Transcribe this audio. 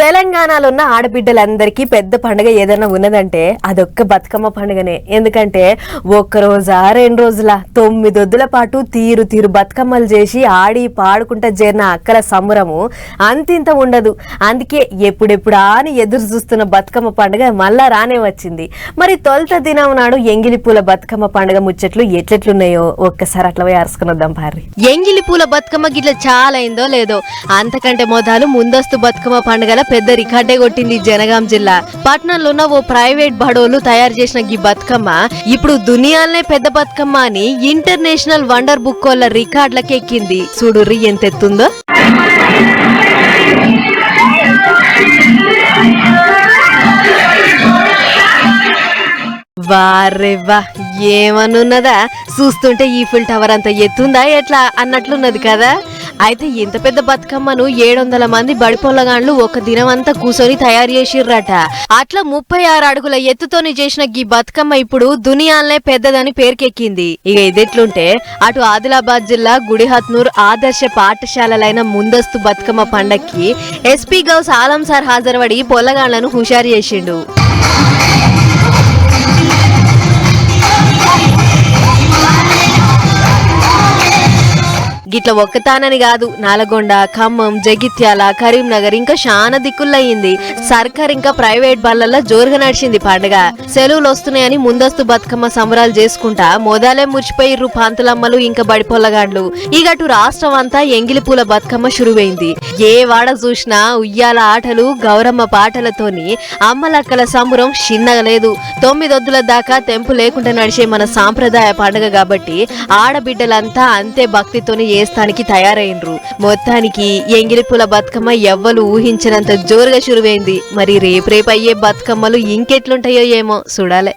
తెలంగాణలో ఉన్న ఆడబిడ్డలందరికీ పెద్ద పండుగ ఏదైనా ఉన్నదంటే అదొక్క బతుకమ్మ పండుగనే. ఎందుకంటే ఒక్క రోజా 2 రోజుల 9 ఒద్దుల పాటు తీరు తీరు బతుకమ్మలు చేసి ఆడి పాడుకుంటా చేరిన అక్కల సంబరము అంతింత ఉండదు. అందుకే ఎప్పుడెప్పుడా అని ఎదురు చూస్తున్న బతుకమ్మ పండుగ మళ్ళా రానే వచ్చింది. మరి తొలుత దినం నాడు ఎంగిలి పూల బతుకమ్మ పండుగ ముచ్చట్లు ఎట్లెట్లున్నాయో ఒక్కసారి అట్లా పోయి అరుసుకుని వద్దాం పారి. ఎంగిలి పూల బతుకమ్మ గిట్ల చాలా అయిందో లేదో, అంతకంటే మొదలు ముందస్తు బతుకమ్మ పండుగల పెద్ద రికార్డే కొట్టింది జనగాం జిల్లా. పట్నంలో ఉన్న ఓ ప్రైవేట్ బడోలు తయారు చేసిన ఈ బతుకమ్మ ఇప్పుడు దునియాలనే పెద్ద బతుకమ్మ అని ఇంటర్నేషనల్ వండర్ బుక్ వాళ్ళ రికార్డులకు ఎక్కింది. చూడుర్రి ఎంతెత్తుందో. వారెవ్వా ఏమనున్నదా, చూస్తుంటే ఈఫిల్ టవర్ అంత ఎత్తుందా ఎట్లా అన్నట్లున్నది కదా. అయితే ఇంత పెద్ద బతుకమ్మను 700 మంది బడిపొల్లగాండ్లు ఒక దినం అంతా కూర్చొని తయారు చేసిర్రట. అట్లా 36 అడుగుల ఎత్తుతోని చేసిన ఈ బతుకమ్మ ఇప్పుడు దునియాలనే పెద్దదని పేరుకెక్కింది. ఇక ఇదెట్లుంటే అటు ఆదిలాబాద్ జిల్లా గుడిహత్నూర్ ఆదర్శ పాఠశాలలైన ముందస్తు బతుకమ్మ పండక్కి ఎస్పీ గౌస్ ఆలం సార్ హాజరుపడి పొల్లగాండ్లను హుషారు చేసిండు. గిట్ల ఒక్కతానని కాదు, నల్గొండ, ఖమ్మం, జగిత్యాల, కరీంనగర్ ఇంకా చాలా దిక్కులయ్యింది. సర్కార్ ఇంకా ప్రైవేట్ బళ్ళల్లో జోరుగా నడిచింది పండుగ. సెలవులు వస్తున్నాయని ముందస్తు బతుకమ్మ సంబరాలు చేసుకుంటా మొదలే మురిచిపోయిర్రు పాంతులమ్మలు ఇంకా బడిపొల్లగాండ్లు. ఇగటు రాష్ట్రం అంతా ఎంగిలి పూల బతుకమ్మ షురువైంది. ఏ వాడ చూసినా ఉయ్యాల ఆటలు, గౌరమ్మ పాటలతోని అమ్మలక్కల సంబరం చిన్నగలేదు. 9 ఒద్దుల దాకా తెంపు లేకుండా నడిచే మన సాంప్రదాయ పండుగ కాబట్టి ఆడబిడ్డలంతా అంతే భక్తితోని ఏస్తానికి తయారైనరు. మొత్తానికి ఎంగిలిపూల బతుకమ్మ ఎవ్వరు ఊహించినంత జోరుగా షురువైంది. మరి రేపు అయ్యే బతుకమ్మలు ఇంకెట్లుంటాయో ఏమో చూడాలే.